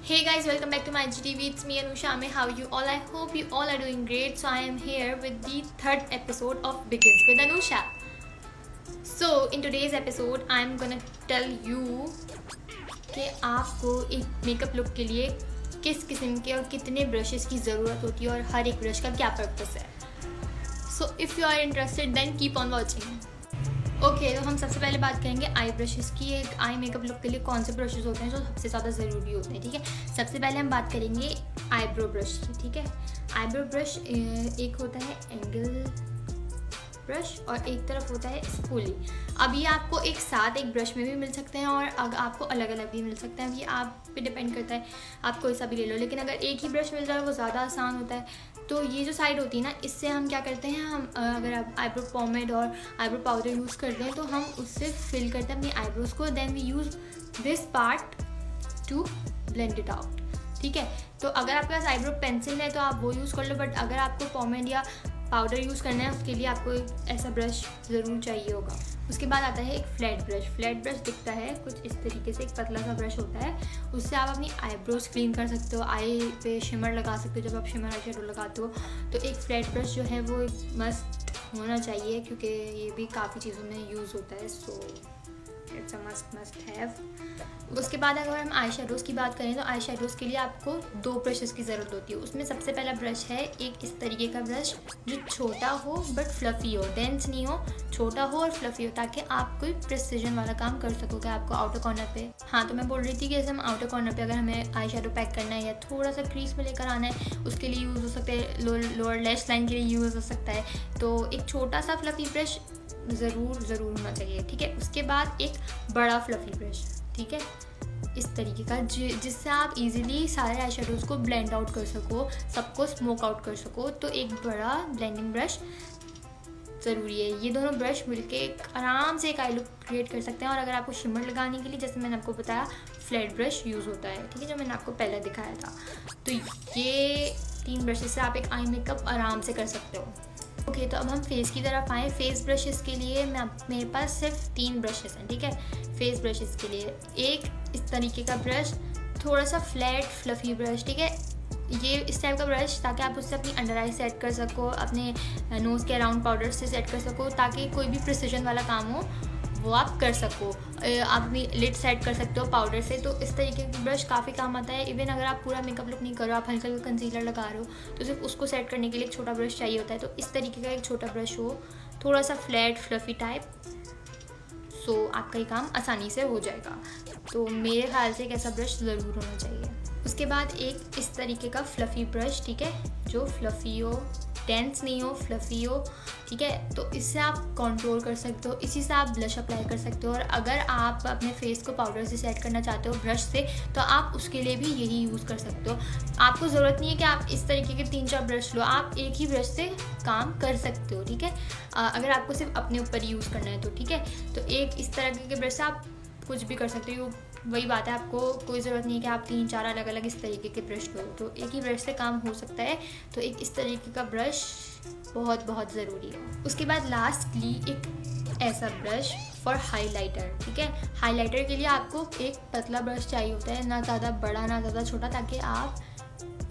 Hey guys, welcome back to my GTV. It's me Anusha. Ame. How you all? I hope you all are doing great. So I am here with the third episode of Begins with Anusha. So in today's episode, I'm gonna tell you कि आपको एक makeup look के लिए किस किस्म के और कितने ब्रशेस की ज़रूरत होती है और हर एक ब्रश का क्या पर्पस है. So if you are interested, then keep on watching. Okay, तो हम सबसे पहले बात करेंगे आई ब्रशेस की. एक आई मेकअप लुक के लिए कौन से ब्रशेस होते हैं जो सबसे ज़्यादा ज़रूरी होते हैं. ठीक है, सबसे पहले हम बात करेंगे आईब्रो ब्रश की. ठीक है, आईब्रो ब्रश एक होता है एंगल ब्रश और एक तरफ होता है स्पूली. अब ये आपको एक साथ एक ब्रश में भी मिल सकते हैं और आपको अलग अलग भी मिल सकते हैं. ये आप पे डिपेंड करता है, आप कोई सा भी ले लो. लेकिन अगर एक ही ब्रश मिल जाए वो ज़्यादा आसान होता है. तो ये जो साइड होती है ना, इससे हम क्या करते हैं, हम अगर आप आईब्रो पॉमेड और आईब्रो पाउडर यूज़ करते हैं तो हम उससे फिल करते हैं अपनी आईब्रोज़ को. Then we use this part to blend it out. ठीक है, तो अगर आपके पास आईब्रो पेंसिल है तो आप वो यूज़ कर लो. बट अगर आपको पॉमेड या पाउडर यूज़ करना है उसके लिए आपको ऐसा ब्रश ज़रूर चाहिए होगा. उसके बाद आता है एक फ्लैट ब्रश. फ्लैट ब्रश दिखता है कुछ इस तरीके से, एक पतला सा ब्रश होता है. उससे आप अपनी आईब्रोज क्लीन कर सकते हो, आई पे शिमर लगा सकते हो जब आप शिमर आई शेडो लगाते हो. तो एक फ्लैट ब्रश जो है वो मस्ट होना चाहिए क्योंकि ये भी काफ़ी चीज़ों में यूज़ होता है. So it's a must have. उसके बाद अगर हम आई शेडोज़ की बात करें तो आई शेडोज़ के लिए आपको दो ब्रशेस की ज़रूरत होती है. उसमें सबसे पहला ब्रश है एक इस तरीके का ब्रश जो छोटा हो बट फ्लफ़ी हो, डेंस नहीं हो, छोटा हो और फ्लफ़ी हो, ताकि आप कोई प्रिसीजन वाला काम कर सकोगे आपको आउटर कॉर्नर पे. हाँ, तो मैं बोल रही थी कि जैसे हम आउटर कॉर्नर पे अगर हमें आई शेडो पैक करना है या थोड़ा सा क्रीज में लेकर आना है उसके लिए यूज़ हो सकता है, लोअर लैश लाइन के लिए यूज़ हो सकता है. तो एक छोटा सा फ्लफ़ी ब्रश ज़रूर होना चाहिए. ठीक है, उसके बाद एक बड़ा फ्लफ़ी ब्रश. ठीक है, इस तरीके का जिससे आप इजीली सारे आई शेडोज़ को ब्लेंड आउट कर सको, सबको स्मोक आउट कर सको. तो एक बड़ा ब्लेंडिंग ब्रश ज़रूरी है. ये दोनों ब्रश मिलके आराम से एक आई लुक क्रिएट कर सकते हैं. और अगर आपको शिमर लगाने के लिए, जैसे मैंने आपको बताया, फ्लैट ब्रश यूज़ होता है. ठीक है, जो मैंने आपको पहले दिखाया था. तो ये 3 ब्रशेस से आप एक आई मेकअप आराम से कर सकते हो. ओके, तो अब हम फेस की तरफ आएँ. फेस ब्रशेस के लिए मेरे पास सिर्फ 3 ब्रशेस हैं. ठीक है, फेस ब्रशेस के लिए एक इस तरीके का ब्रश, थोड़ा सा फ्लैट फ्लफ़ी ब्रश. ठीक है, ये इस टाइप का ब्रश ताकि आप उससे अपनी अंडर आई सेट कर सको, अपने नोज़ के अराउंड पाउडर से सेट कर सको, ताकि कोई भी प्रिसीजन वाला काम हो वो आप कर सको. आप अपनी लिड सेट कर सकते हो पाउडर से. तो इस तरीके का ब्रश काफ़ी काम आता है. इवन अगर आप पूरा मेकअप लुक नहीं कर रहे हो, आप हल्का हल्का कंसीलर लगा रहे हो, तो सिर्फ उसको सेट करने के लिए एक छोटा ब्रश चाहिए होता है. तो इस तरीके का एक छोटा ब्रश हो, थोड़ा सा फ्लैट फ्लफ़ी टाइप, सो आपका ये काम आसानी से हो जाएगा. तो मेरे ख्याल से एक ऐसा ब्रश ज़रूर होना चाहिए. उसके बाद एक इस तरीके का फ्लफ़ी ब्रश. ठीक है, जो फ्लफ़ी हो, डेंस नहीं हो, फ्लफ़ी हो. ठीक है, तो इससे आप कंट्रोल कर सकते हो, इसी से आप ब्लश अप्लाई कर सकते हो. और अगर आप अपने फेस को पाउडर से सेट करना चाहते हो ब्रश से, तो आप उसके लिए भी यही यूज़ कर सकते हो. आपको ज़रूरत नहीं है कि आप इस तरीके के 3-4 ब्रश लो, आप एक ही ब्रश से काम कर सकते हो. ठीक है, अगर आपको सिर्फ अपने ऊपर यूज़ करना है तो. ठीक है, तो एक इस तरह के ब्रश से आप कुछ भी कर सकते हो. वही बात है, आपको कोई ज़रूरत नहीं है कि आप 3-4 अलग अलग इस तरीके के ब्रश लो, तो एक ही ब्रश से काम हो सकता है. तो एक इस तरीके का ब्रश बहुत ज़रूरी है. उसके बाद लास्टली एक ऐसा ब्रश फॉर हाइलाइटर. ठीक है, हाइलाइटर के लिए आपको एक पतला ब्रश चाहिए होता है, ना ज़्यादा बड़ा ना ज़्यादा छोटा, ताकि आप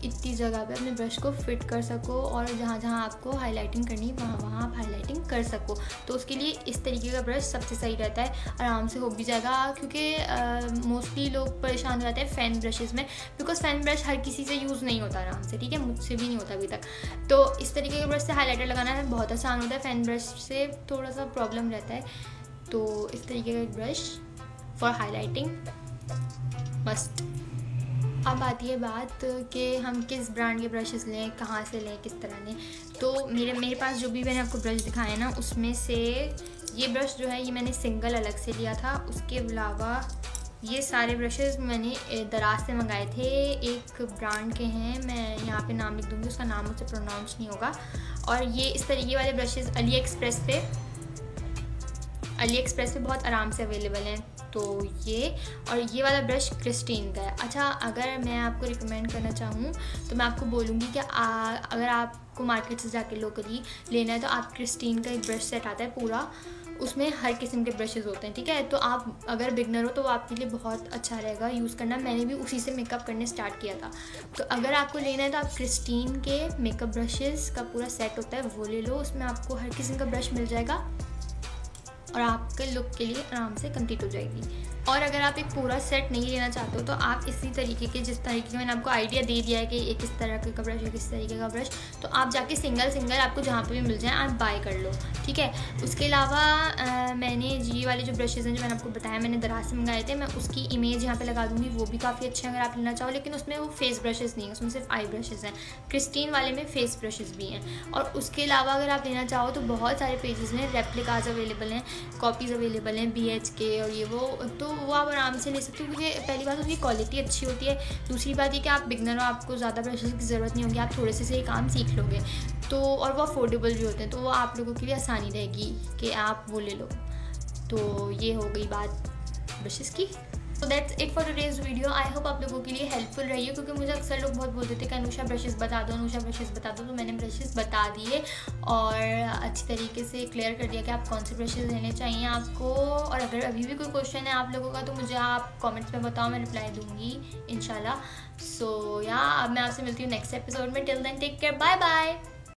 इतनी जगह पे अपने ब्रश को फिट कर सको और जहाँ जहाँ आपको हाइलाइटिंग करनी है वहाँ आप हाइलाइटिंग कर सको. तो उसके लिए इस तरीके का ब्रश सबसे सही रहता है, आराम से हो भी जाएगा. क्योंकि मोस्टली लोग परेशान रहते हैं फ़ैन ब्रशेज़ में, बिकॉज फ़ैन ब्रश हर किसी से यूज़ नहीं होता आराम से. ठीक है, मुझसे भी नहीं होता अभी तक. तो इस तरीके के ब्रश से हाईलाइटर लगाना है बहुत आसान होता है, फ़ैन ब्रश से थोड़ा सा प्रॉब्लम रहता है. तो इस तरीके का ब्रश फॉर हाईलाइटिंग मस्ट. अब आती है बात कि हम किस ब्रांड के ब्रशेस लें, कहाँ से लें, किस तरह लें. तो मेरे पास जो भी मैंने आपको ब्रश दिखाए ना, उसमें से ये ब्रश जो है ये मैंने सिंगल अलग से लिया था. उसके अलावा ये सारे ब्रशेस मैंने दराज से मंगाए थे. एक ब्रांड के हैं, मैं यहाँ पे नाम लिख दूँगी, उसका नाम मुझसे प्रोनाउंस नहीं होगा. और ये इस तरीके वाले ब्रशेस अली एक्सप्रेस पे बहुत आराम से अवेलेबल हैं. तो ये और ये वाला ब्रश क्रिस्टीन का है. अच्छा, अगर मैं आपको रिकमेंड करना चाहूँ तो मैं आपको बोलूँगी कि अगर आपको मार्केट से जाके लोकली लेना है तो आप क्रिस्टीन का एक ब्रश सेट आता है पूरा, उसमें हर किस्म के ब्रशेज़ होते हैं, ठीक है। तो आप अगर बिगनर हो तो वो आपके लिए बहुत अच्छा रहेगा यूज़ करना। मैंने भी उसी से मेकअप करने स्टार्ट किया था। तो अगर आपको लेना है तो आप क्रिस्टीन के मेकअप ब्रशेज़ का पूरा सेट होता है वो ले लो। उसमें आपको हर किस्म का ब्रश मिल जाएगा और आपके लुक के लिए आराम से कंप्लीट हो जाएगी। और अगर आप एक पूरा सेट नहीं लेना चाहते हो तो आप इसी तरीके के, जिस तरीके का मैंने आपको आइडिया दे दिया है कि एक इस तरह का ब्रश, एक इस तरीके का ब्रश, तो आप जाके सिंगल आपको जहाँ पे भी मिल जाए आप बाय कर लो, ठीक है। उसके अलावा मैंने ये वाले जो ब्रशेज़ हैं जो मैंने आपको बताया मैंने दराज से मंगाए थे, मैं उसकी इमेज यहाँ पे लगा दूँगी, वो भी काफ़ी अच्छे हैं अगर आप लेना चाहो। लेकिन उसमें वो फेस ब्रशेज़ नहीं है, उसमें सिर्फ आई ब्रशेज़ हैं। क्रिस्टीन वाले में फेस ब्रशेज़ भी हैं। और उसके अलावा अगर आप लेना चाहो तो बहुत सारे पेजेस में रेप्लिकाज अवेलेबल हैं, कॉपीज़ अवेलेबल हैं BHK और ये वो, तो वो आप आराम से ले सकते हो क्योंकि पहली बात उसकी क्वालिटी अच्छी होती है। दूसरी बात ये कि आप बिगनर हो, आपको ज़्यादा ब्रशेज़ की ज़रूरत नहीं होगी, आप थोड़े से ही काम सीख लोगे। तो और वो अफोर्डेबल भी होते हैं, तो वो आप लोगों के लिए आसानी रहेगी कि आप वो ले लो। तो ये हो गई बात ब्रशेज़ की। तो that's it for today's video. I hope आप लोगों के लिए हेल्पफुल रही है, क्योंकि मुझे अक्सर लोग बहुत बोलते थे कि अनुषा ब्रशेज़ बता दो, अनुषा ब्रशेज़ बता दो। तो मैंने ब्रशेज़ बता दिए और अच्छी तरीके से क्लियर कर दिया कि आप कौन से ब्रशेज़ लेने चाहिए आपको। और अगर अभी भी कोई क्वेश्चन है आप लोगों का तो मुझे आप कमेंट्स में बताओ, मैं रिप्लाई दूँगी इंशाल्लाह। सो या अब मैं आपसे मिलती हूँ नेक्स्ट एपिसोड में। Till then take care, bye bye.